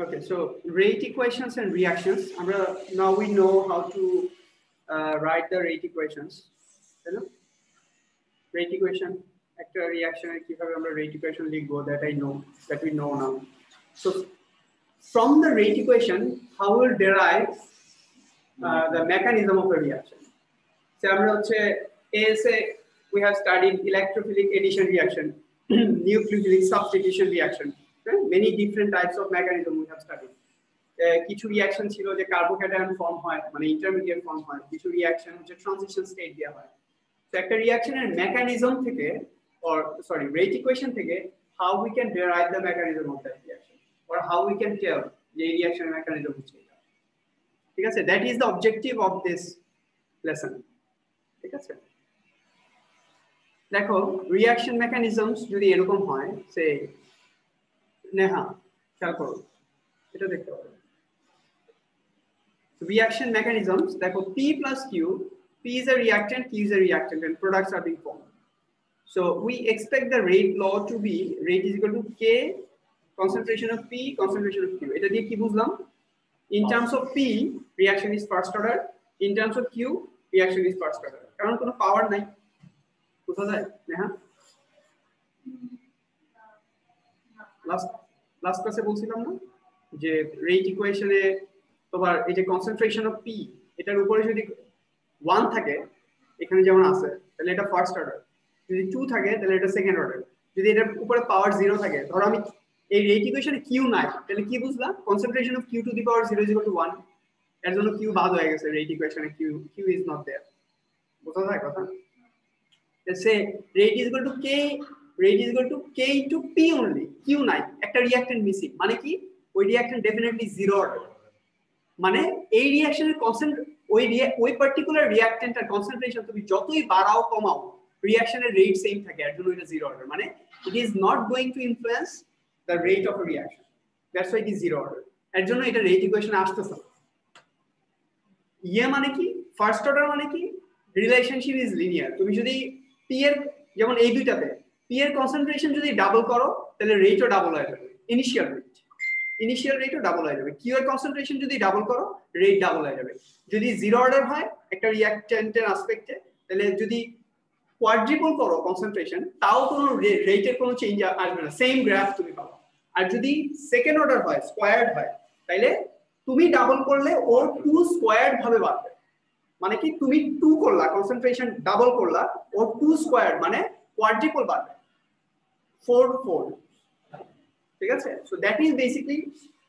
Okay, so rate equations and reactions. Now we know how to write the rate equations. Rate equation, একটা reaction কিভাবে আমরা rate equation লিখবো, that we know now. So from the rate equation, how we'll derive the mechanism of a reaction. So আমরা হচ্ছে ASA we have studied electrophilic addition reaction, nucleophilic substitution reaction. Many different types of mechanism we have studied. কিছু reaction ছিল যে carbocation form হয়, মানে intermediate form হয়, কিছু reaction হচ্ছে ট্রানজিশন স্টেট দেওয়া হয়। তো একটা রিঅ্যাকশনের মেকানিজম থেকে rate equation থেকে how we can derive the mechanism of that reaction or how we can tell যে রিঅ্যাকশন মেকানিজম হচ্ছে এটা। ঠিক আছে, that is the objective of this lesson. ঠিক আছে, দেখো রিঅ্যাকশন মেকানিজমস যদি এরকম হয়, সে নেহা খেয়াল করো, এটা দেখতে পারো। Reaction mechanisms, দেখো P plus Q, P is a reactant, Q is a reactant, and products are being formed. So we expect the rate law to be rate is equal to K concentration of P concentration of Q. এটা দিয়ে কি বুঝলাম? In terms of P, reaction is first order. In terms of Q, reaction is first order. কারণ কোনো পাওয়ার নাই, বুঝা যায়? Neha last ক্লাসে বলছিলাম না যে রেট ইকুয়েশনে তোমার এই যে কনসেন্ট্রেশন অফ পি, এটার উপরে যদি 1 থাকে এখানে যেমন আছে তাহলে এটা ফার্স্ট অর্ডার, যদি 2 থাকে তাহলে এটা সেকেন্ড অর্ডার, যদি এটার উপরে পাওয়ার 0 থাকে, ধরো আমি এই রেট ইকুয়েশনে কিউ নাই, তাহলে কি বুঝলাম? Concentration of Q to the power 0 = 1, এর জন্য কিউ বাদ হয়ে গেছে রেট ইকুয়েশনে, কিউ ইজ নট देयर। বুঝা যায় কথা? let's say rate is equal to k into p only, q নাই, একটা রিঅ্যাকট্যান্ট মিসিং, মানে কি ওই রিঅ্যাকশন ডেফিনেটলি 0 অর্ডার, মানে এই রিঅ্যাকশনের ওই পার্টিকুলার রিঅ্যাকট্যান্টের কনসেন্ট্রেশন তুমি যতই বাড়াও কমাও রিঅ্যাকশনের রেট সেম থাকে, এর জন্য এটা 0 অর্ডার, মানে it is not going to influence the rate of a reaction, that's why it is 0 order, এর জন্য এটা রেট ইকুয়েশনে আসতেছে। ইয়ে মানে কি ফার্স্ট অর্ডার, মানে কি রিলেশনশিপ ইজ লিনিয়ার। তুমি যদি p এর যেমন এই দুইটাতে p এর কনসেন্ট্রেশন যদি ডাবল করো তাহলে রেটও ডাবল হয়ে যাবে, ইনিশিয়াল রেটও ডাবল হয়ে যাবে। q এর কনসেন্ট্রেশন যদি ডাবল করো রেট ডাবল হয়ে যাবে। যদি 0 অর্ডার হয় একটা রিঅ্যাকট্যান্টের অ্যাসপেক্টে, তাহলে যদি কোয়াড্রিপল করো কনসেন্ট্রেশন তাও কোনো রেটের কোনো চেঞ্জ আসবে না, সেম গ্রাফ তুমি পাবে। আর যদি সেকেন্ড অর্ডার হয়, স্কয়ার্ড হয়, তাহলে তুমি ডাবল করলে ওর 2 স্কয়ার্ড ভাবে বাড়বে, মানে কি তুমি 2 করলা কনসেন্ট্রেশন ডাবল করলা, ওর 2 স্কয়ার্ড মানে কোয়াড্রিপল বাড়বে, 4 4। ঠিক আছে, সো দ্যাট ইজ বেসিক্যালি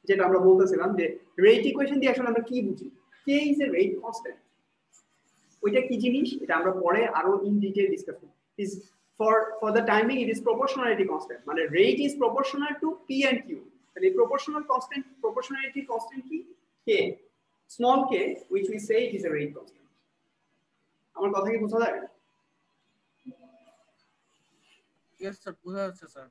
যেটা আমরা বলতেছিলাম যে রেট ইকুয়েশন দিয়ে আসলে আমরা কি বুঝি, K is a rate constant, ওইটা কি জিনিস এটা আমরা পরে আরো ইন ডিটেইল ডিসকাস করব। Is for the timing it is proportionality constant, মানে rate is proportional to P and Q, তাহলে প্রপোর্শনালিটি কনস্ট্যান্ট কি K, small k, which we say it is a rate constant. আমার কথা কি বোঝা যায়? Yes sir, বোঝা যাচ্ছে স্যার।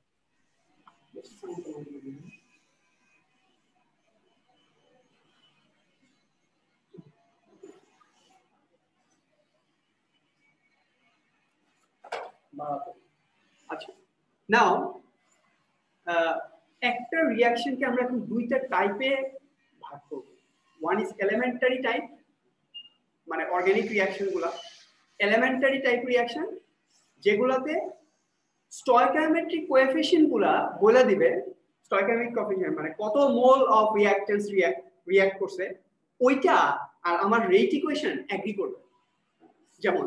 আচ্ছা, নাও একটা রিঅ্যাকশনকে আমরা এখন দুইটা টাইপে ভাগ করব। ওয়ান ইজ এলিমেন্টারি টাইপ, মানে অর্গানিক রিঅ্যাকশনগুলো এলিমেন্টারি টাইপ রিঅ্যাকশন, যেগুলোতে স্টয়কিওমেট্রিক কোএফিসিয়েন্টগুলো বলে দিবে, স্টয়কিওমেট্রিক কোএফিসিয়েন্ট মানে কত মোল অফ রিঅ্যাকট্যান্স রিঅ্যাক্ট করছে, ওইটা আর আমার রেট ইকুয়েশন এগ্রি করবে। যেমন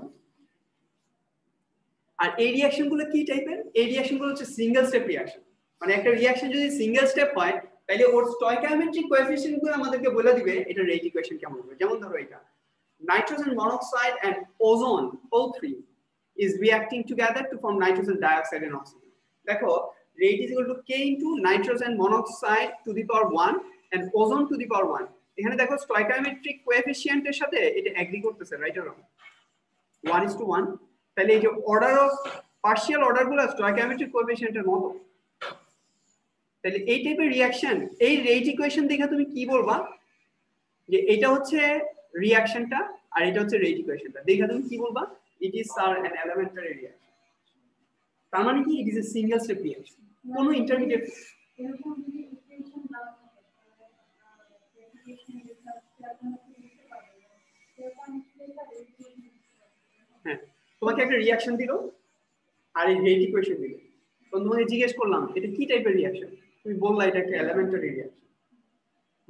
আর এই রিঅ্যাকশনগুলো কি টাইপের? এই রিঅ্যাকশনগুলো হচ্ছে সিঙ্গেল স্টেপ রিঅ্যাকশন, মানে একটা রিঅ্যাকশন যদি সিঙ্গেল স্টেপ হয় তাহলে ওর স্টয়কিওমেট্রিক কোএফিসিয়েন্টগুলো আমাদেরকে বলে দিবে এটা রেট ইকুয়েশন কেমন হবে। যেমন ধরো এটা nitrogen monoxide and ozone O3 is reacting together to form nitrogen dioxide and oxygen. দেখো rate is equal to k into nitrogen monoxide to the power 1 and ozone to the power 1, এখানে দেখো stoichiometric কোএফিসিয়েন্টের সাথে এটা agri করতেছে, right or wrong? 1:1, তাহলে এই যে order of partial অর্ডারগুলো স্টয়কিওমেট্রিক কোএফিসিয়েন্টের মতো। তাহলে এই টাইপের রিঅ্যাকশন এই রেট ইকুয়েশন দেখে তুমি কি বলবা যে এটা হচ্ছে রিঅ্যাকশনটা আর এটা হচ্ছে রেট ইকুয়েশনটা, দেখে তুমি কি বলবা? It is sir an elementary reaction. তার মানে কি it is a single step reaction, কোনো ইন্টারমিডিয়েট। হ্যাঁ, তোমাকে একটা রিয়াকশন দিল আর এই রেট ইকুয়েশন দিল, তখন তোমাকে জিজ্ঞেস করলাম এটা কি টাইপের রিয়াকশন, তুমি বললা এটা একটা এলিমেন্টারি রিয়াকশন।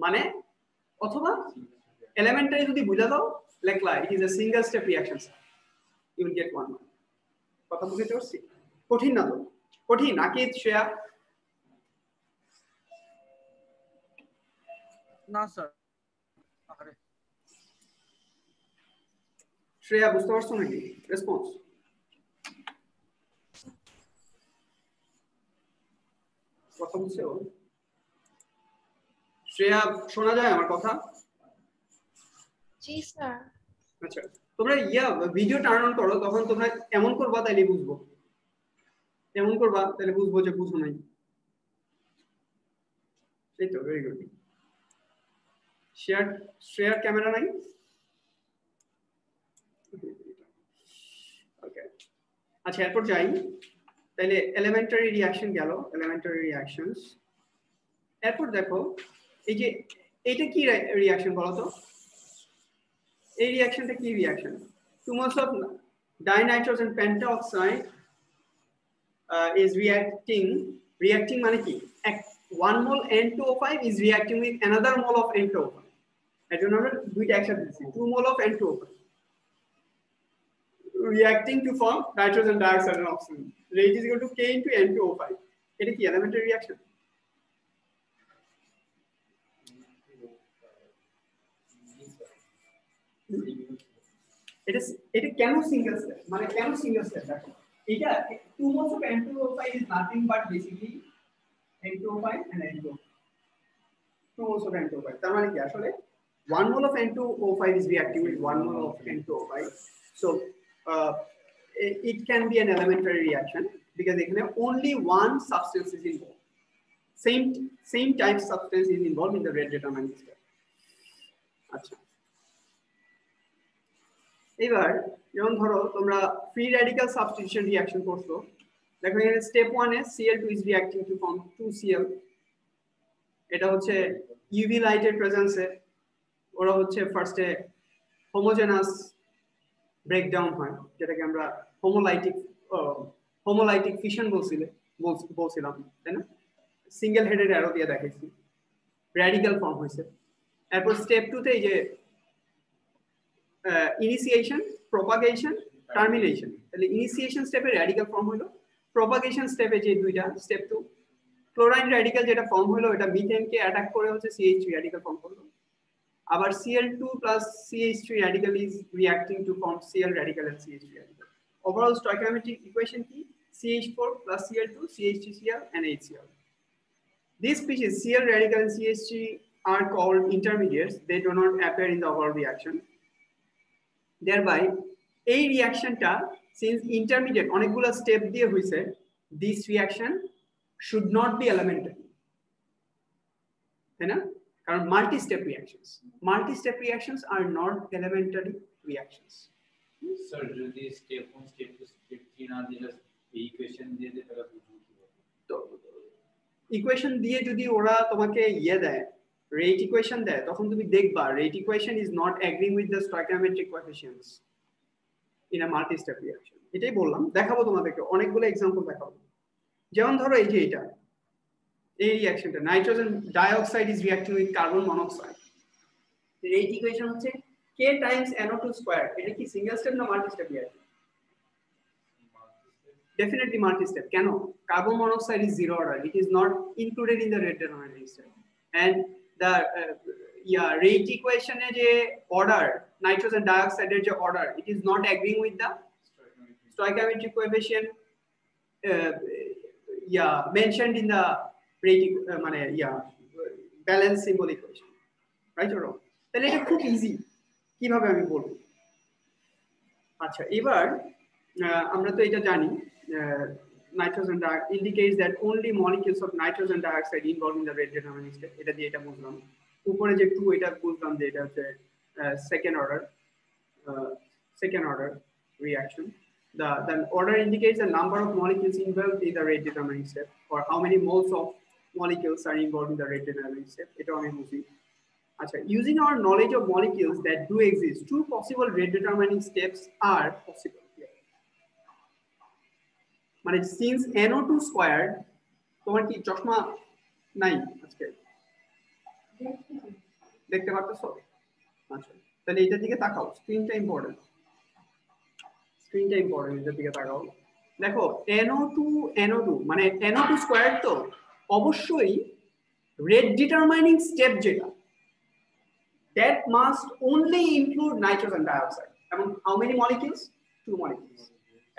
মানে অথবা এলিমেন্টারি যদি বুঝা দাও লেখলা it is a single step reaction, you will get 1 mark. কথা বুঝতে পারছি? কঠিন না তো? কঠিন নাকি শ্রেয়া? না স্যার। আরে শ্রেয়া বুঝতে পারছো নাকি রেসপন্স? কথা বুঝছো? শ্রেয়া শোনা যায় আমার কথা? জি স্যার। আচ্ছা, তোমরা ভিডিও টার্ন অন করো, তখন তোমরা এমন করবা তাইলে বুঝবো, এমন করবা তাহলে বুঝবো যে বুঝো নাই। এই তো, ভেরি গুড। শেয়ার ক্যামেরা নাই? ওকে, আচ্ছা এরপর যাই। তাহলে এলিমেন্টারি রিঅ্যাকশন গেল, এলিমেন্টারি রিঅ্যাকশনস। এরপর দেখো এই যে এইটা কি রিঅ্যাকশন বলো তো? এই রিঅ্যাকশনটা কি reaction? 2 moles of dinitrogen pentaoxide is reacting মানে কি? 1 mole N2O5 is reacting with another mole of N2O5. এর জন্য আমরা দুইটা একসাথে দিচ্ছি, 2 mole of N2O5 reacting to form nitrogen dioxide and oxygen. Rate is equal to K into N2O5. এটা কি elementary reaction? এটা কেন সিঙ্গেল স্টেপ? মানে কেন সিঙ্গেল স্টেপ? দেখো এটা 2 moles of N2O5 is nothing but basically N2O5 and N2O5. 2 moles of N2O5 তার মানে কি আসলে 1 mole of N2O5 is reacting with 1 mole of N2O5. So it can be an elementary reaction because এখানে only one substance is involved. Same type substance is involved in the rate determining step. আচ্ছা, এবার যেমন ধরো তোমরা free radical substitution reaction করছো, দেখো এখানে step 1 A Cl2 is reacting to form 2Cl. এটা হচ্ছে ইউভি লাইটের প্রেজেন্সে ওরা হচ্ছে ফার্স্টে হোমোজেনাস ব্রেকডাউন হয়, যেটাকে আমরা হোমোলাইটিক ফিশন বলছিলাম, তাই না? সিঙ্গেল হেডেড অ্যারো দিয়ে দেখাইছি, র্যাডিক্যাল ফর্ম হয়েছে। এরপর স্টেপ 2 তে এই যে ইনিশিয়েশন, প্রপাগেশন, টার্মিনেশন, তাহলে ইনিশিয়েশন স্টেপে র্যাডিক্যাল ফর্ম হলো, প্রপাগেশন স্টেপে যে দুইটা স্টেপ 2 ক্লোরাইন র্যাডিক্যাল যেটা ফর্ম হলো এটা মিথেনকে অ্যাটাক করে হচ্ছে CH3 র্যাডিক্যাল ফর্ম করলো, আবার Cl2 plus CH3 radical is reacting to form Cl radical and CH3 radical. Overall stoichiometric equation কি? CH4 plus Cl2 CH3Cl and HCl. These species Cl radical and CH3 are called intermediates. They do not appear in the overall reaction. Thereby এই রিঅ্যাকশনটা since intermediate অনেকগুলো step দিয়ে হইছে, this reaction should not be elementary, তাই না? কারণ multi-step reactions are not elementary reactions. Sir, যদি step 1 step 2 step 3 না দিলে এই ইকুয়েশন দিয়ে দিলে তাহলে বুঝবো কিভাবে? তো ইকুয়েশন দিয়ে যদি ওরা তোমাকে দেয়, রেট ইকুয়েশন দেয়, তখন তুমি দেখবা rate equation is not agreeing with the stoichiometric coefficients in a multi-step reaction. এটাই বললাম, দেখাবো তোমাদেরকে অনেকগুলো एग्जांपल দেখাবো। যেমন ধরো এই যে এটা এই রিঅ্যাকশনটা nitrogen dioxide is reacting with carbon monoxide, rate equation হচ্ছে K times NO2 স্কয়ার। এটা কি সিঙ্গেল স্টেপ না মাল্টি স্টেপ রিঅ্যাকশন? Definitely multi-step. কেন? Carbon monoxide is zero order. It is not included in the rate determining step. And the rate equation এ যে order, nitrogen dioxide এর যে order, it is not agreeing with the stoichiometric coefficient mentioned in the rate balance symbol equation. Right or wrong? তাহলে এটা খুব easy, কিভাবে আমি বলবো? আচ্ছা, এবার আমরা তো এটা জানি nitrogen dioxide indicates that only molecules of nitrogen dioxide involved in the rate determining step. এটা দিয়ে এটা বুঝলাম। উপরে যে 2 এটা বুঝলাম যে এটা হচ্ছে second order reaction. The order indicates the number of molecules involved in the rate determining step, or how many moles of molecules are involved in the rate determining step. এটা আমি বুঝি। আচ্ছা, using our knowledge of molecules that do exist, two possible rate determining steps are possible. মানে since NO2 squared, তোমার কি চশমা নাই আজকে দেখতে পারতেছো? আচ্ছা, তাহলে এটা দিকে তাকাও, স্ক্রিনটা ইম্পর্টেন্ট, এটার দিকে তাকাও। দেখো NO2 মানে NO2 স্কয়ার, তো অবশ্যই রেট ডিটারমাইনিং স্টেপ যেটা, that must only include nitrogen dioxide এবং how many molecules? 2 molecules.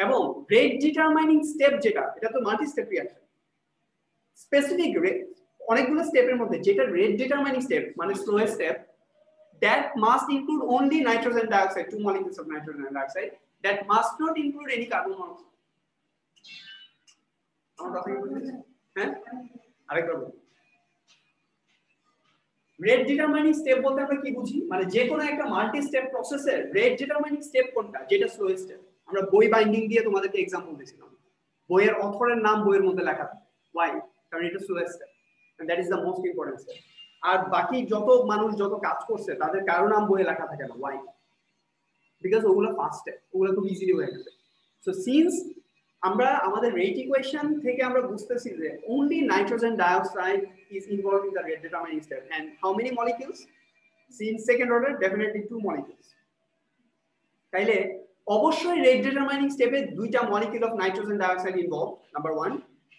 এবং রেট ডিটারমাইনিং স্টেপ যেটা, এটা তো multi step reaction, specific rate অনেকগুলো স্টেপের মধ্যে যেটা রেট ডিটারমাইনিং স্টেপ মানে slowest step, that must include only nitrogen dioxide, 2 molecules of nitrogen dioxide, that must not include any carbon monoxide. আমার কথা কি বুঝেছেন? হ্যাঁ, আরেকবার বলুন। রেট ডিটারমাইনিং স্টেপ বলতে আমরা কি বুঝি, মানে যে কোনো একটা মাল্টি স্টেপ প্রসেসের রেট ডিটারমাইনিং স্টেপ কোনটা, যেটা স্লোয়েস্ট স্টেপ। আমরা বই বাইন্ডিং দিয়ে তোমাদেরকে एग्जांपल দিয়েছিলাম, বইয়ের অথরের নাম বইয়ের মধ্যে লেখা থাকে, why? কারণ এটা slowest step and that is the most important step. আর বাকি যত মানুষ যত কাজ করছে তাদের কারো নাম বইয়ে লেখা থাকে না, why? because ওগুলো ফাস্ট স্টেপ, ওগুলো খুব ইজিলি হয়ে গেছে। সো সিন্স আমরা আমাদের রেট ইকুয়েশন থেকে আমরা বুঝতেছি যে only nitrogen dioxide is involved in the rate determining step, and how many molecules? Since second order, definitely 2 molecules. তাইলে অবশ্যই রেট ডিটারমাইনিং স্টেপে দুইটা molecule of nitrogen dioxide involve, number 1।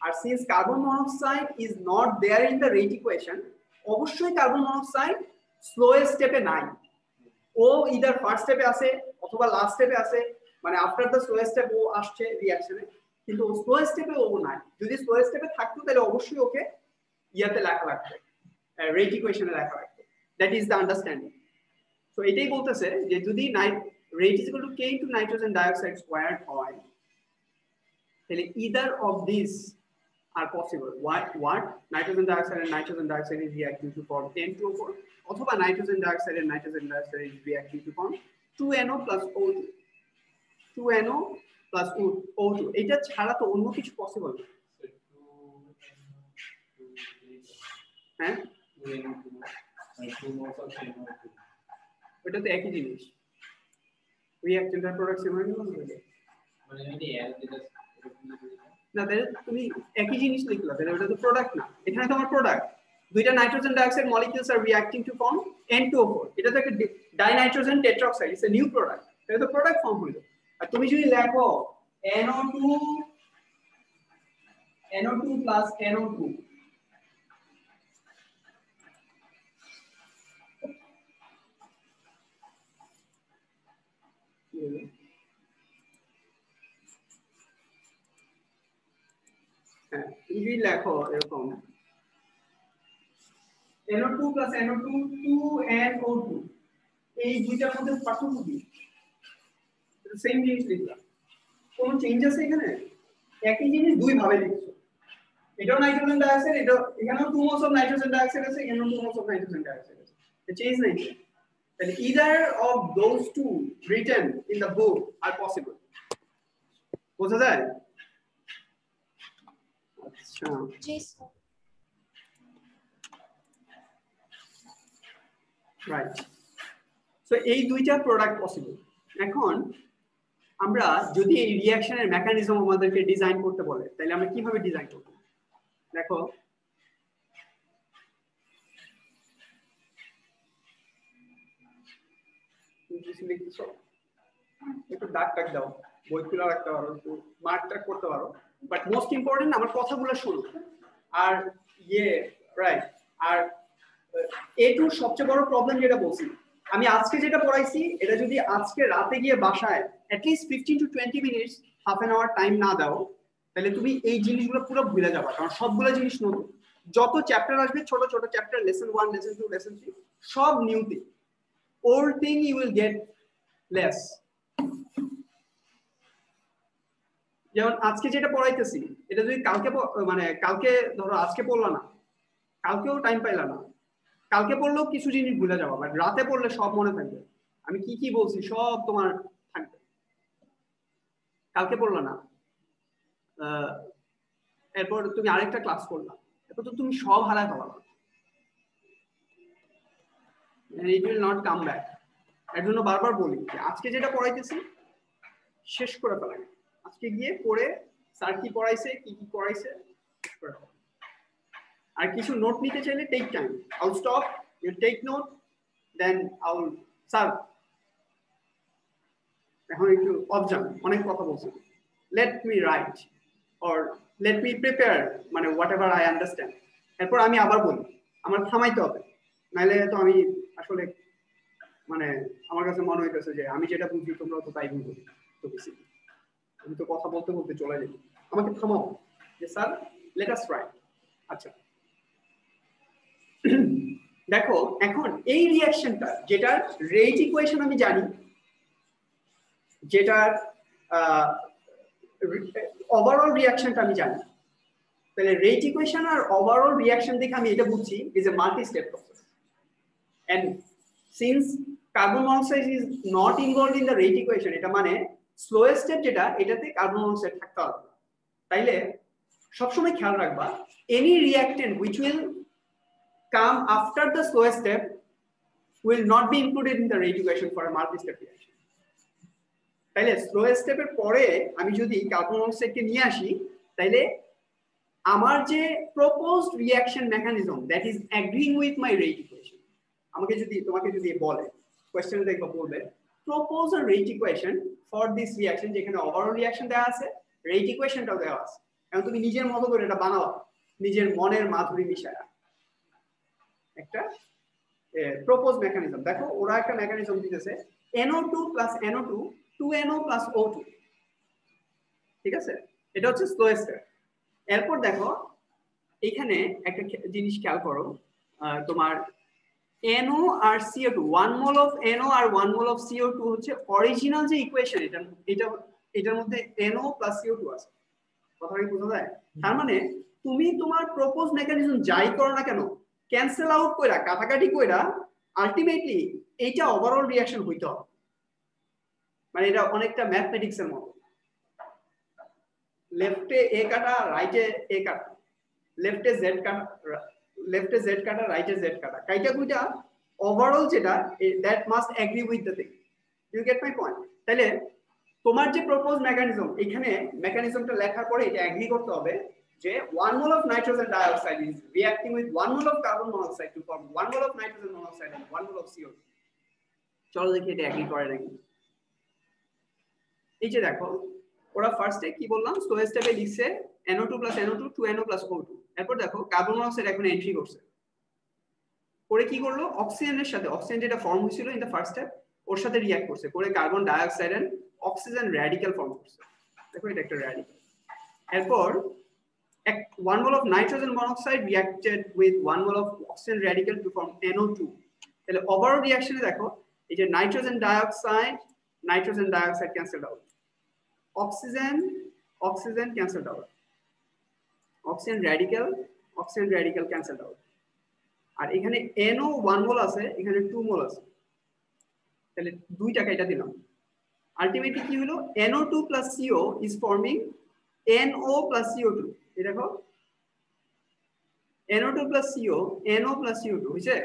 আর since carbon monoxide is not there in the rate equation, অবশ্যই carbon monoxide slowest স্টেপে নাই, ও either first স্টেপে আছে অথবা লাস্ট স্টেপে আছে, মানে আফটার দ্য স্লোয়েস্ট স্টেপ ও আসছে রিঅ্যাকশনে, কিন্তু স্লোয়েস্ট স্টেপে ও নাই। যদি স্লোয়েস্ট স্টেপে থাকতো তাহলে অবশ্যই ওকে ইয়াতে লেখা লাগবে, রেট ইকুয়েশনে লেখা লাগবে। That is the understanding. So এটাই বলতেছে যে যদি rate is equal to K into nitrogen dioxide squared হয়, then either of these are possible. What? Nitrogen dioxide and nitrogen dioxide is reacting to form N2O4, অথবা nitrogen dioxide and nitrogen dioxide is reacting to form 2NO plus O2. 2NO plus O2. এটা ছাড়া তো অন্য কিছু possible না। হ্যাঁ, এটা তো একই জিনিস, reactant আর প্রোডাক্ট সিমিলার মানে না, তাহলে তুমি একই জিনিস লিখলা, তাহলে ওটা তো প্রোডাক্ট না। এখানে তো আমার প্রোডাক্ট, দুইটা nitrogen dioxide molecules R reacting to form N2O4, এটা তো একটা dinitrogen টেট্রাঅক্সাইড, it's a new product, এটা তো প্রোডাক্ট ফর্ম হইলো। আর তুমি যদি লেখো NO2 plus NO2, যদি লেখো এরকম NO2 plus NO2 2NO2, এই দুইটার মধ্যে পার্থক্য কি? সেম জিনিস লিখলাম, কোনো চেঞ্জ আছে এখানে? একই জিনিস দুই ভাবে লিখছো, এটাও নাইট্রোজেন ডাইঅক্সাইড, এটা এখানেও 2 moles of nitrogen dioxide আছে, এখানেও 2 moles of nitrogen dioxide আছে, the change নাই। then either of those two written in the book are possible. বোঝা যায়? আচ্ছা, জি স্যার। রাইট। সো এই দুইটা প্রোডাক্ট পসিবল। এখন আমরা যদি এই রিঅ্যাকশনের মেকানিজম আমাদেরকে ডিজাইন করতে বলে, তাহলে আমরা কিভাবে ডিজাইন করব? দেখো, একটু দাগ টাক দাও, বই খুলে রাখতে পারো, একটু মার্ক টাক করতে পারো, বাট মোস্ট ইম্পর্টেন্ট আমার কথাগুলো শোনো। আর রাইট, আর এটুর সবচেয়ে বড় প্রবলেম যেটা বলছি, আমি আজকে যেটা পড়াইছি এটা যদি আজকে রাতে গিয়ে বাসায় at least 15 to 20 minutes, half an hour time না দাও, তাহলে তুমি এই জিনিসগুলো পুরো ভুলে যাবে, কারণ সবগুলো জিনিস নতুন। যত চ্যাপ্টার আসবে, ছোট ছোট চ্যাপ্টার, লেসন 1, লেসন 2, লেসন 3, সব new thing, old thing you will get less. যেমন আজকে যেটা পড়াইতেছি, এটা যদি কালকে মানে কালকে ধরো আজকে পড়লা না, কালকেও টাইম পাইলা না, কালকে পড়লেও কিছু জিনিস ভুলে যাবো, বাট রাতে পড়লে সব মনে থাকবে, আমি কি কি বলছি সব তোমার থাকবে। কালকে পড়লা না, এরপর তুমি আরেকটা ক্লাস করলা, এরপর তো তুমি সব হারায় ফেলাবা। and it will not come back. এর জন্য বারবার বলি যে আজকে যেটা পড়াইতেছি শেষ করে ফেলেন, আজকে গিয়ে পড়ে স্যার কি পড়াইছে কি কি করাইছে শেষ করে ফেলেন। আর কিছু নোট নিতে চাইলে take time, I will stop, you take note, then I will sir এখন একটু অবজার্ভ, অনেক কথা বলছেন, let me write or let me prepare, মানে হোয়াট এভার আই আন্ডারস্ট্যান্ড। এরপর আমি আবার বলি, আমার থামাইতে হবে, নাহলে তো আমি আসলে মানে আমার কাছে মনে হইতেছে যে আমি যেটা বুঝি তোমরা তো তাই বুঝো, তো বেশি আমি তো কথা বলতে বলতে চলে যাই, আমাকে থামাও যে স্যার লেট আস রাইট। আচ্ছা দেখো এখন এই রিঅ্যাকশনটা যেটার রেট ইকুয়েশন আমি জানি, যেটার ওভারঅল রিঅ্যাকশনটা আমি জানি, তাহলে রেট ইকুয়েশন আর ওভারঅল রিঅ্যাকশন দেখে আমি এটা বুঝছি is a multi step process, and since carbon monoxide is not involved in the rate equation, এটা মানে স্লোয়েস্ট স্টেপ যেটা এটাতে কার্বন মনোক্সাইড থাকতে হবে। তাইলে সবসময় খেয়াল রাখবা any reactant which will come after the slowest step will not be included in the rate equation for a multi-step reaction. তাইলে স্লোয়েস্ট স্টেপের পরে আমি যদি কার্বন মনোক্সাইডকে নিয়ে আসি, তাইলে আমার যে proposed reaction mechanism that is agreeing with my rate equation, আমাকে যদি তোমাকে যদি বলে কোশ্চেনে দেখবা বলবে propose a rate equation for this reaction, যেখানে ওভারঅল রিঅ্যাকশন দেওয়া আছে, রেট ইকুয়েশনটাও দেওয়া আছে, এখন তুমি নিজের মতো করে এটা বানাও, নিজের মনের মাধুরী মিশায়া একটা প্রপোজ মেকানিজম। দেখো ওরা একটা মেকানিজম দিতেছে NO2 plus NO2 2NO plus O2, ঠিক আছে, এটা হচ্ছে স্লোয়েস্ট স্টেপ। এরপর দেখো এখানে একটা জিনিস খেয়াল করো, তোমার NO আর CO2, 1 মোল অফ NO আর 1 মোল অফ CO2 হচ্ছে অরিজিনাল যে ইকুয়েশন, এটার মধ্যে NO plus CO2 আছে, কথাটা কি বোঝা যায়? তার মানে তুমি তোমার প্রপোজ মেকানিজম যাই করো না কেন, ক্যান্সেল আউট কইরা কাটাকাটি কইরা আলটিমেটলি এইটা ওভারঅল রিঅ্যাকশন হইতে হবে, মানে এটা অনেকটা ম্যাথমেটিক্স এর মতো, লেফটে এ কাটা রাইটে এ কাটা, লেফটে জেড কাটা লেফটে জেড কাটা রাইটে জেড কাটা, কাইটা কইটা ওভারঅল যেটা that must agree with the thing, you get my point. তাহলে তোমার যে প্রপোজ মেকানিজম, এখানে মেকানিজমটা লেখার পরে এটা এগ্রি করতে হবে যে 1 mole of nitrogen dioxide is reacting with 1 mole of carbon monoxide to form 1 mole of nitrogen monoxide and 1 mole of CO2. চলো দেখি এটা এগ্রি করে নাকি। এই যে দেখো ওরা ফার্স্টে কি বললাম, স্লোয়েস্ট স্টেপে লিখছে NO2 plus NO2 2NO plus O2, এরপর দেখো কার্বন মনোক্সাইড এখন এন্ট্রি করছে, পরে কি করলো অক্সিজেনের সাথে, অক্সিজেন যেটা ফর্ম হয়েছিল ইন দ্য ফার্স্ট স্টেপ ওর সাথে রিঅ্যাক্ট করছে, করে carbon dioxide and oxygen radical form করছে, দেখো এটা একটা র্যাডিক্যাল। এরপর 1 mole of nitrogen monoxide reacted with 1 mole of oxygen radical to form NO2, তাহলে ওভারঅল রিঅ্যাকশনে দেখো এই যে nitrogen dioxide cancelled out, oxygen cancelled out, oxygen radical cancelled out, আর এখানে NO 1 মোল আছে, এখানে 2 মোল আছে, তাহলে দুইটাকে এটা দিলাম, আলটিমেটলি কি হলো NO2 plus CO is forming NO plus CO2, এই দেখো NO2 plus CO NO plus CO2 হইছে,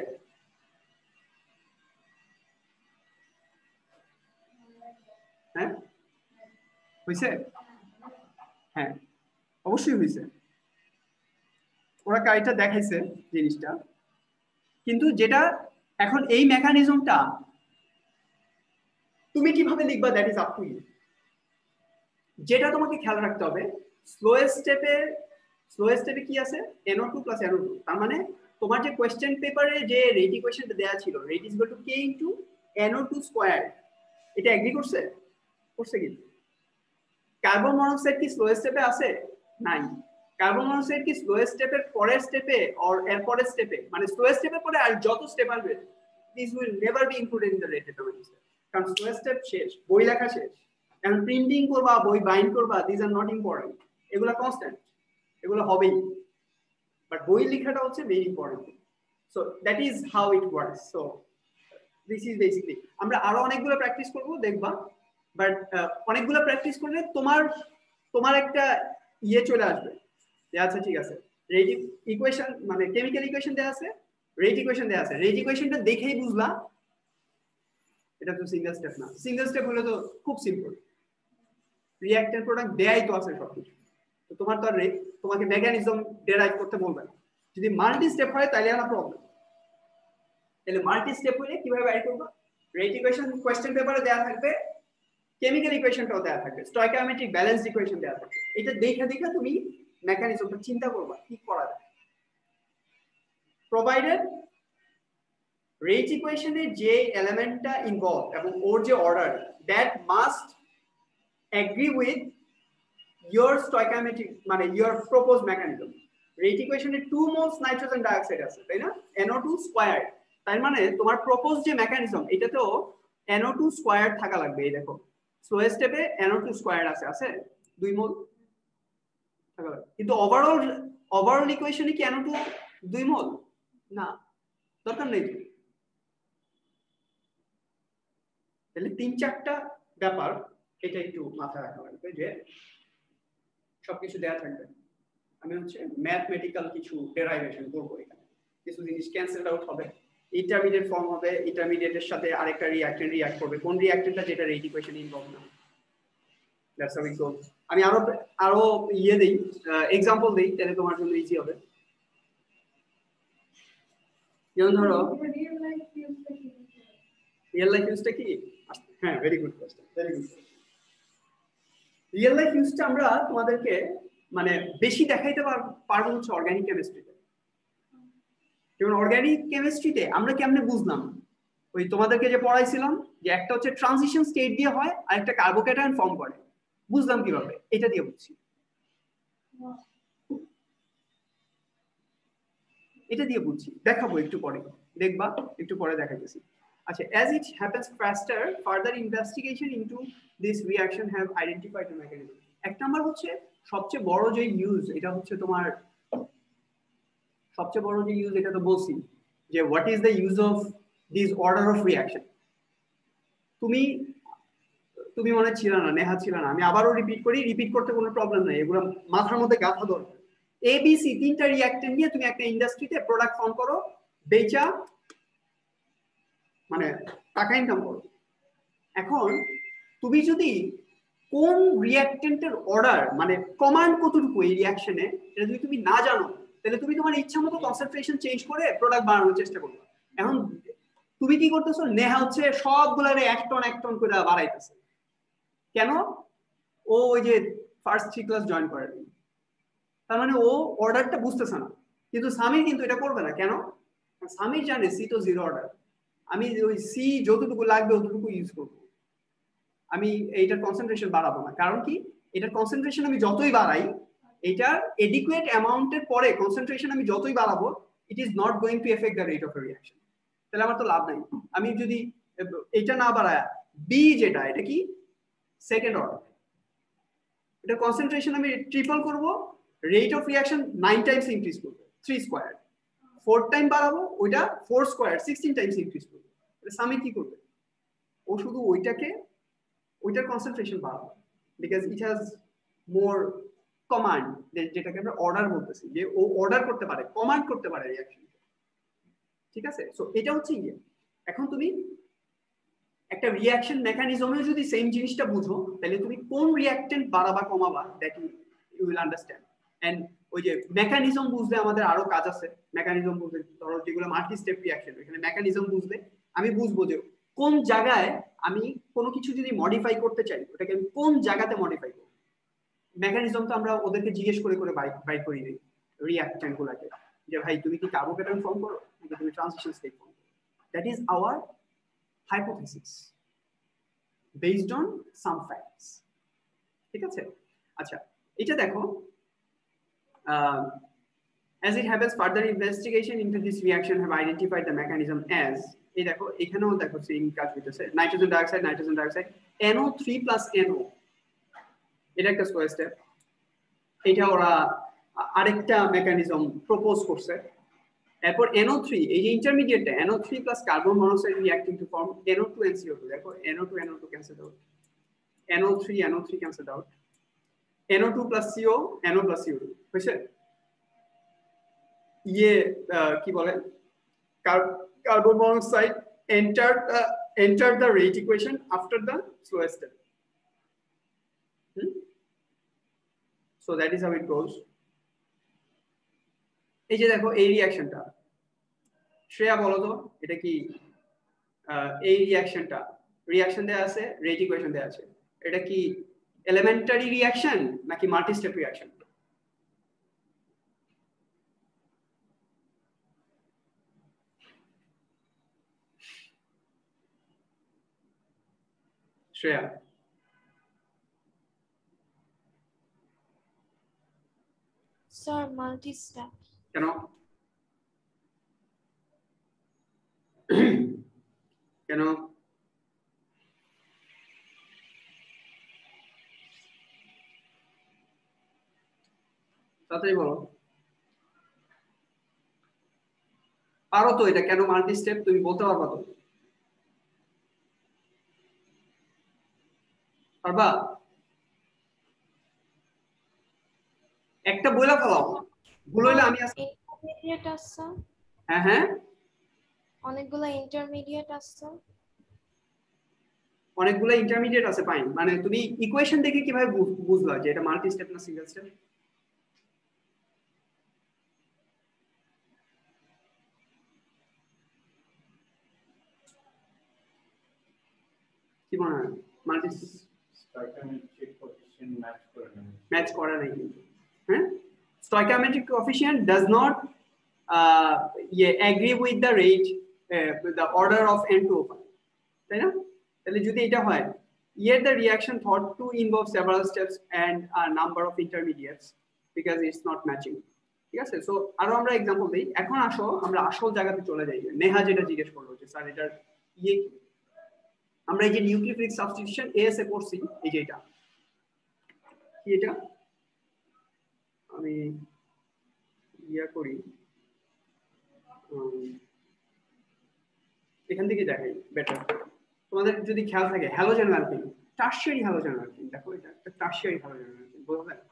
হ্যাঁ হইছে, হ্যাঁ অবশ্যই হইছে, ওরা কাইটা দেখাইছে জিনিসটা, কিন্তু যেটা এখন এই মেকানিজমটা তুমি কিভাবে লিখবা that is up to you. যেটা তোমাকে খেয়াল রাখতে হবে স্লোয়েস্ট স্টেপে কি আছে NO2 plus NO2, তার মানে তোমার যে কোশ্চেন পেপারে যে রেট ইকুয়েশনটা দেয়া ছিল rate is equal to K into NO2 square, এটা এগ্রি করছে কিন্তু কার্বন মনোক্সাইড কি স্লোয়েস্ট স্টেপে আছে? নাই। কার্বন মনোক্সাইড কি স্লোয়েস্ট স্টেপের পরের স্টেপে অর এর পরের স্টেপে, মানে স্লোয়েস্ট স্টেপের পরে আর যত স্টেপ আসবে this will never be included in the rate determination, কারণ স্লোয়েস্ট স্টেপ শেষ, বই লেখা শেষ, এখন প্রিন্টিং করবা বই বাইন্ড করবা দিস আর নট ইম্পর্টেন্ট, এগুলা কনস্ট্যান্ট, এগুলো হবেই, বাট বই লেখাটা হচ্ছে very important. So that is how it works. So this is basically, আমরা আরো অনেকগুলো প্র্যাকটিস করব দেখবা, বাট অনেকগুলো প্র্যাকটিস করলে তোমার একটা ইয়ে চলে আসবে যে আচ্ছা ঠিক আছে রেট ইকুয়েশন মানে কেমিক্যাল ইকুয়েশন দেয়া আছে, রেট ইকুয়েশন দেয়া আছে, রেট ইকুয়েশনটা দেখেই বুঝলা এটা তো সিঙ্গেল স্টেপ না। সিঙ্গেল স্টেপ হলে তো খুব সিম্পল, রিঅ্যাক্ট্যান্ট প্রোডাক্ট দেয়াই তো আছে সবকিছু, তো তোমার তো আর তোমাকে মেকানিজম ডেরাইভ করতে বলবে না। যদি মাল্টি স্টেপ হয় তাহলে আমার প্রবলেম। তাহলে মাল্টি স্টেপ হলে কিভাবে বাইর করবা? রেট ইকুয়েশন কোশ্চেন পেপারে দেয়া থাকবে, কেমিক্যাল ইকুয়েশনটাও দেয়া থাকবে, স্টয়কিওমেট্রিক ব্যালেন্স ইকুয়েশন দেয়া থাকবে। এটা দেখে দেখে তুমি মেকানিজমটা চিন্তা করবা কি করা যায়। প্রোভাইডেড রেট ইকুয়েশনে যে এলিমেন্টটা ইনভলভ এবং ওর যে order, that must agree with your stoichiometric মানে your proposed mechanism. রেট ইকুয়েশনে 2 moles নাইট্রোজেন ডাইঅক্সাইড আছে, তাই না? NO2 squared. তার মানে তোমার প্রপোজ যে মেকানিজম এটাতেও NO2 স্কয়ার্ড থাকা লাগবে। এই দেখো স্লো স্টেপে NO2 স্কয়ার্ড আছে 2 মোল থাকা লাগবে, কিন্তু ওভারঅল ইকুয়েশনে কি NO2 2 মোল না, দরকার নেই। তাহলে 3-4টা ব্যাপার এটা একটু মাথায় রাখা লাগবে যে সবকিছু দেয়া থাকবে। আমি হচ্ছে ম্যাথমেটিক্যাল কিছু ডেরাইভেশন করব, এখানে কিছু জিনিস ক্যান্সেল আউট হবে, ইন্টারমিডিয়েট ফর্ম হবে, ইন্টারমিডিয়েটের সাথে আরেকটা রিঅ্যাকটেন্ট রিঅ্যাক্ট করবে, কোন রিঅ্যাকটেন্টটা যেটা রেট ইকুয়েশন ইনভলভ না। দ্যাটস হাউ ইট গোস। আমি আরো দেই, एग्जांपल দেই, তাহলে তোমার জন্য ইজি হবে। যেমন ধরো রিয়েল লাইফ ইউজটা কি? হ্যাঁ, very good question, very good. Real life ইউজটা আমরা তোমাদেরকে মানে বেশি দেখাইতে পারবো হচ্ছে অর্গানিক কেমিস্ট্রিতে। যেমন অর্গানিক কেমিস্ট্রিতে আমরা কেমনে বুঝলাম, ওই তোমাদেরকে যে পড়াইছিলাম যে একটা হচ্ছে ট্রানজিশন স্টেট দিয়ে হয় আর একটা কার্বোক্যাটায়ন ফর্ম করে, বুঝলাম কিভাবে? এটা দিয়ে বুঝছি, এটা দিয়ে বুঝছি, দেখাবো একটু পরে, দেখবা একটু পরে দেখাইতেছি। আচ্ছা, as it happens faster, further investigation into this reaction have identified the mechanism. এক নাম্বার হচ্ছে সবচেয়ে বড় যে ইউজ, এটা হচ্ছে তোমার সবচেয়ে বড় যে ইউজ, এটা তো বলছি যে what is the use of this order of reaction. তুমি মনে ছিল না, নেহা ছিল না, আমি আবারও রিপিট করি, রিপিট করতে কোনো প্রবলেম নাই, এগুলো মাথার মধ্যে গাঁথা দরকার। ABC 3টা রিঅ্যাকটেন্ট নিয়ে তুমি একটা ইন্ডাস্ট্রিতে প্রোডাক্ট ফর্ম করো, বেচা মানে টাকা ইনকাম করো। এখন তুমি যদি কোন রিঅ্যাকটেন্টের অর্ডার মানে কমান্ড কতটুকু এই রিঅ্যাকশনে, এটা যদি তুমি না জানো, তাহলে তুমি তোমার ইচ্ছা মতো কনসেন্ট্রেশন চেঞ্জ করে প্রোডাক্ট বানানোর চেষ্টা করবে। এখন তুমি কি করতেছো? নেহা হচ্ছে সবগুলারে এক টন করে বাড়াইতেছে। কেন? ও ওই যে ফার্স্ট 3 ক্লাস জয়েন করে, তার মানে ও অর্ডারটা বুঝতেছে না। কিন্তু সামির কিন্তু এটা করবে না। কেন? সামির জানে সি তো জিরো অর্ডার, আমি ওই সি যতটুকু লাগবে ততটুকু ইউজ করবো, আমি এইটার কনসেন্ট্রেশন বাড়াবো না। কারণ কি? এটার কনসেন্ট্রেশন আমি যতই বাড়াই, এটার এডিকুয়েট অ্যামাউন্টের পরে কনসেন্ট্রেশন আমি যতই বাড়াবো, it is not going to effect the rate of reaction. তাহলে আমার তো লাভ নাই। আমি যদি এটা না বাড়ায়, বি যেটা, এটা কি সেকেন্ড অর্ডার, এটা কনসেন্ট্রেশন আমি ট্রিপল করব, rate of reaction 9 Times increase করবে, 3 স্কয়ার, 4 টাইম বাড়াবো, ওইটা 4 স্কয়ার 16 টাইমস ইনক্রিজ করবে। তাহলে সামি কি করবে? ও শুধু ওইটার কনসেন্ট্রেশন বাড়াবে, because it has more command, যেটাকে আমরা অর্ডার বলতেছি, যে ও অর্ডার করতে পারে, কমান্ড করতে পারে রিঅ্যাকশন। ঠিক আছে? সো এটা হচ্ছে ইয়ে। এখন তুমি একটা রিঅ্যাকশন মেকানিজমে যদি সেম জিনিসটা বুঝো, তাহলে তুমি কোন রিঅ্যাকটেন্ট বাড়াবা কমাবা, that you will understand. And ওই যে মেকানিজম বুঝলে আমাদের আরো কাজ আছে। মেকানিজম বুঝলে, ধরো যেগুলো মাল্টি স্টেপ রিঅ্যাকশন, এখানে মেকানিজম বুঝলে আমি বুঝবো যে কোন জায়গায় আমি কোনো কিছু যদি মডিফাই করতে চাই, ওটাকে আমি কোন জায়গাতে মডিফাই করব। মেকানিজম তো আমরা ওদেরকে জিজ্ঞেস করে বাই করি দিই রিঅ্যাকটেন্ট গুলাকে, যে ভাই তুমি কি কার্বোক্যাটায়ন ফর্ম করো নাকি তুমি ট্রানজিশন স্টেট ফর্ম করো। That is our hypothesis based on some facts. ঠিক আছে? আচ্ছা, এটা দেখো, as it happens further investigation into this reaction have identified the mechanism as, এই দেখো এখানেও দেখো সেম কাজ হইতেছে, nitrogen dioxide NO3 plus NO, এটা একটা স্কয়ার স্টেপ। এটা ওরা আরেকটা মেকানিজম প্রপোজ করছে। এরপর NO3, এই যে ইন্টারমিডিয়েটটা NO3 plus carbon monoxide reacting to form NO2 and CO2। দেখো NO2 cancel out, NO3 cancel out, NO2 plus CO, NO plus CO2 হয়েছে। ইয়ে কি বলে, carbon monoxide entered the rate equation after the slowest step. So that is how it goes. এই যে দেখো এই রিঅ্যাকশনটা, শ্রেয়া বলো তো এটা কি? এই রিঅ্যাকশন দেয়া আছে, রেট ইকুয়েশন দেয়া আছে, এটা কি এলিমেন্টারি রিঅ্যাকশন নাকি multi step reaction? Shreya Sir, multi-step. কেন? কেন? তাড়াতাড়ি বলো। পারো তো এটা কেন মাল্টি স্টেপ? তুমি বলতে পারবা তো? পারবা? একটা বইলা ফেলাও, ভুল হইলে আমি ইন্টারমিডিয়েট আছে। হ্যাঁ হ্যাঁ, অনেকগুলো ইন্টারমিডিয়েট আছে। অনেকগুলো ইন্টারমিডিয়েট আছে, ফাইন। মানে তুমি ইকুয়েশন দেখে কিভাবে বুঝলা যে এটা মাল্টি স্টেপ না সিঙ্গেল স্টেপ? কি মনে হয় মাল্টি স্টয়কিওমেট্রিক কোএফিশিয়েন্ট ম্যাচ করে না কিন্তু? হ্যাঁ, stoichiometric coefficient does not agree with the rate, with the order of n to 5, তাই না? তাহলে যদি এটা হয়, yet the reaction thought to involve several steps and a number of intermediates because it's not matching. ঠিক আছে? So আরো আমরা एग्जांपल দেই। এখন আসো আমরা আসল জায়গাতে চলে যাই। নেহা যেটা জিজ্ঞেস করলো যে স্যার এটার ইয়ে কি, আমরা এই যে নিউক্লিওফিলিক সাবস্টিটিউশন এএস এ করছি, এই যে এটা কি, এটা আমি ইয়া করি, এখান থেকে দেখাই বেটার। তোমাদের যদি খেয়াল থাকে halogen alkyne, tertiary halogen alkyne, দেখো এটা একটা টারশিয়ারি হ্যালোজেন অ্যালকিন, বোঝা যায়?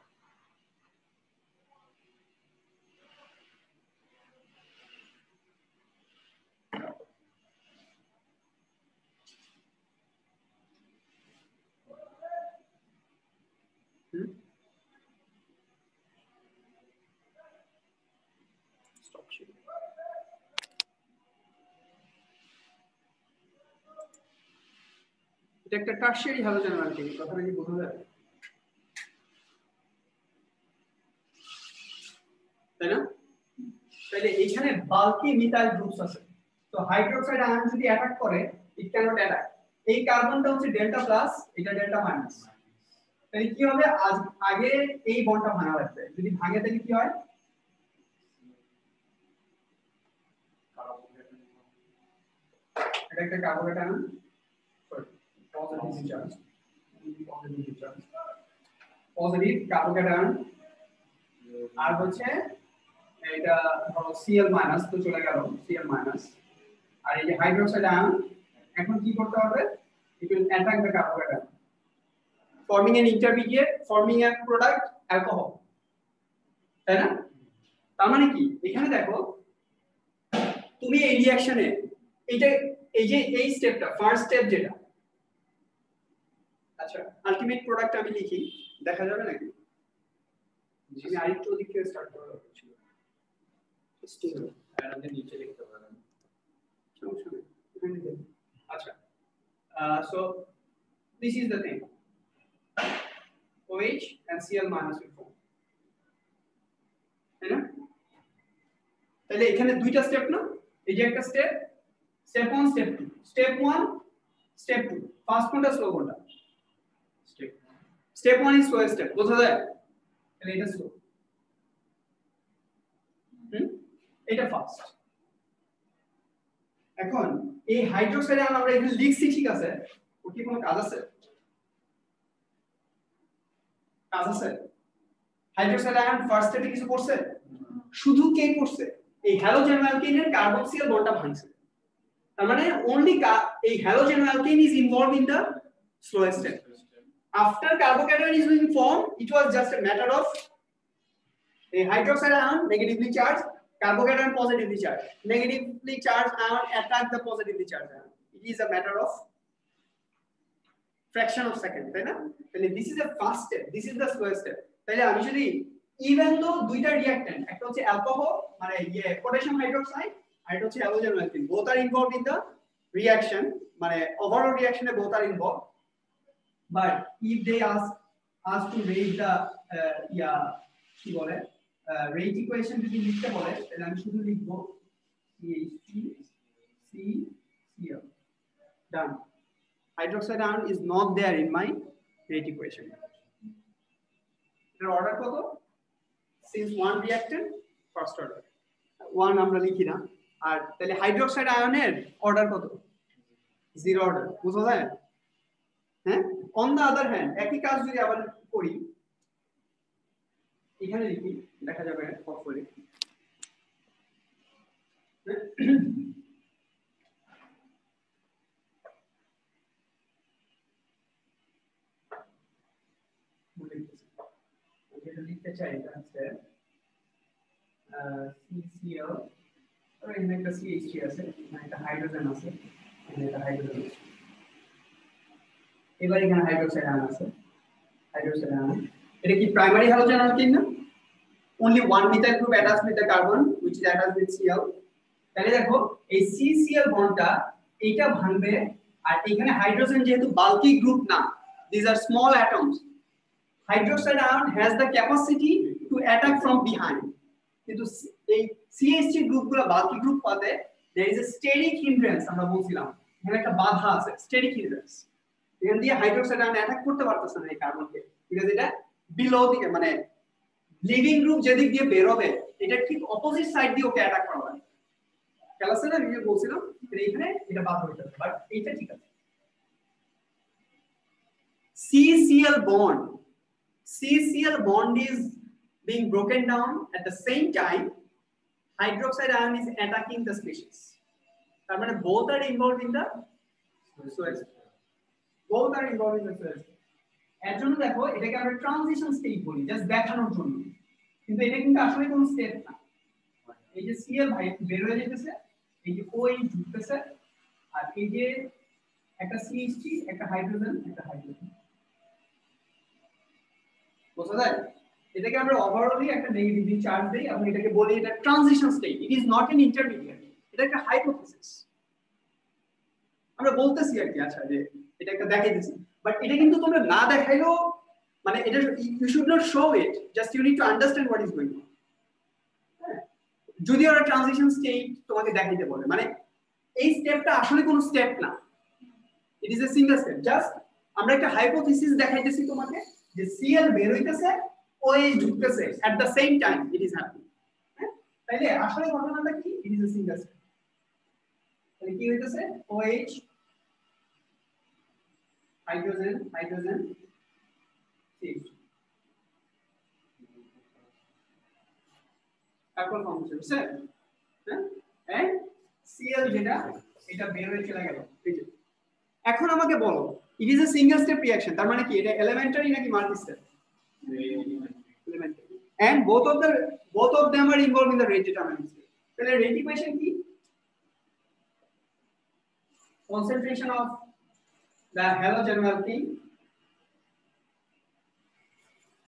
Stop sharing. এটা একটা টারশিয়ারি হ্যালোজেন অ্যালকিন, কথাটা কি বোঝা যায়? তাই না? তাহলে এখানে বাল্কি মিথাইল গ্রুপস আছে, তো হাইড্রোক্সাইড আয়ন যদি অ্যাটাক করে, ইট ক্যানট অ্যাটাক। এই কার্বনটা হচ্ছে ডেল্টা প্লাস, এটা ডেল্টা মাইনাস। তাহলে কি হবে, আগে এই বন্ডটা ভাঙা লাগবে, যদি ভাঙে তাহলে কি হয়? এটা একটা কার্বোকেটায়ন, পজিটিভ কার্বোকেটায়ন, আর হচ্ছে এটা ধরো Cl মাইনাস, তো চলে গেল Cl মাইনাস। আর এই যে হাইড্রোক্সাইড আয়ন এখন কি করতে হবে, it will attack the carbocation forming an intermediate, forming a product alcohol, তাই না? তার মানে কি, এখানে দেখো তুমি এই রিঅ্যাকশনে এইটা, এই যে এই স্টেপটা ফার্স্ট স্টেপ যেটা, আচ্ছা আলটিমেট প্রোডাক্ট আমি লিখি, দেখা যাবে নাকি? আমি আরেকটু ওদিক থেকে স্টার্ট করা হচ্ছিল, স্টিল আমাদের নিচে লিখতে পারেন, সমস্যা নেই, এখানে দেব। আচ্ছা, so this is the thing, OH and Cl minus will form, তাই না? তাহলে এখানে দুইটা স্টেপ না, এই যে একটা step, step 1 step 2, step 1 step 2, first কোনটা স্লো কোনটা? স্টেপ 1 ইজ স্লো স্টেপ, বোঝা যায়? তাহলে এটা স্লো, এটা ফাস্ট। এখন এই হাইড্রোক্সাইড আয়ন আমরা এখানে লিখছি, ঠিক আছে, ওর কি কোনো কাজ আছে? কাজ আছে? হাইড্রোক্সাইড আয়ন ফার্স্ট স্টেপে কিছু করছে? শুধু কে করছে? এই হ্যালোজেন অ্যালকিনের কার্বক্সিল বন্ডটা ভাঙছে। তার মানে only এই halogen alkane is involved in the slowest step. After carbocation is being formed, it was just a matter of a hydroxide ion negatively charged Carbocation positively charged. Negatively charged ion attack the positively charged ion. It is a matter of fraction of second, তাই না? তাহলে this is the first step, this is the slow step. তাহলে আমি যদি even though দুইটা reactant, একটা হচ্ছে alcohol মানে potassium hydroxide আর এটা হচ্ছে halogen alkene, both are involved in the reaction, মানে overall reaction A both are involved. But if they ask us to rate the কি বলে rate equation যদি লিখতে বলে তাহলে আমি শুধু লিখব CH3CCl. Done. Hydroxide ion is not there in my rate equation. এর অর্ডার কত? Since one reactant first order. One আমরা লিখি না। আর তাহলে হাইড্রোক্সাইড আয়নের অর্ডার কত? Zero order. বুঝা যায়? হ্যাঁ? On the other hand, একই কাজ যদি আবার করি এখানে লিখি দেখা যাবে পপ করে যেটা লিখতে চাই এটা হচ্ছে CCl আর এখানে একটা CH3 আছে এখানে একটা হাইড্রোজেন আছে এখানে একটা হাইড্রোজেন আছে এবার এখানে হাইড্রোক্সাইড আয়ন আছে হাইড্রোক্সাইড আয়ন এটা কি প্রাইমারি হ্যালোজেন অ্যালকিন না only one methyl group attached with the carbon which is attached with Cl তাহলে দেখো এই CCl বন্ডটা এইটা ভাঙবে আর এখানে হাইড্রোজেন যেহেতু বাল্কি গ্রুপ না these are small atoms hydroxide ion has the capacity to attack from behind কিন্তু এই CH3 গ্রুপগুলো বাল্কি গ্রুপ পাতে there is a steric hindrance আমরা বলছিলাম এখানে একটা বাধা আছে steric hindrance এখান দিয়ে হাইড্রোক্সাইড আয়ন অ্যাটাক করতে পারতেছে না এই কার্বনকে বিকজ এটা বিলো দিকে মানে লিভিং গ্রুপ যেদিক দিয়ে বের হবে এটা ঠিক অপোজিট সাইড দিয়ে ওকে অ্যাটাক করা হয় খেলা আছে না আমি বলছিলাম এখানে এটা বাদ হয়ে যাবে বাট এইটা ঠিক আছে CCl bond is being broken down at the same time hydroxide ion is attacking the species তার মানে both are involved in the soil both are involved in the soil এর জন্য দেখো এটাকে আমরা ট্রানজিশন স্টেট বলি জাস্ট দেখানোর জন্য কিন্তু এটা কিন্তু আসলে কোনো স্টেট না এই যে Cl ভাই বের হয়ে যেতেছে এই যে OH ঢুকতেছে আর এই যে একটা CH3 একটা হাইড্রোজেন বুঝা যায় এটাকে আমরা ওভারঅলি একটা নেগেটিভ চার্জ দেই এবং এটাকে বলি এটা transition state it is not an intermediate এটা একটা হাইপোথিসিস আমরা বলতেছি আর কি আচ্ছা যে এটা একটা দেখাইতেছি বাট এটা কিন্তু তোমরা না দেখাইলেও মানে এটা you should not show it just you need to understand what is going on যদি ওরা ট্রানজিশন স্টেট তোমাকে দেখাইতে বলে মানে এই স্টেপটা আসলে কোনো স্টেপ না it is a single step just আমরা একটা হাইপোথিসিস দেখাইতেছি তোমাকে যে Cl বের হইতেছে OH ঢুকতেছে at the same time it is happening তাইলে আসলে ঘটনাটা কি it is a single step তাহলে কি হইতেছে OH hydrogen CH2 carbon formation sir হ্যাঁ Cl যেটা এটা বের হয়ে চলে গেল এই যে এখন আমাকে বলো it is a single step reaction তার মানে কি এটা এলিমেন্টারি নাকি multi step elementary and both of them are involved in the rate determining step তাহলে rate equation কি concentration of the halogen alkene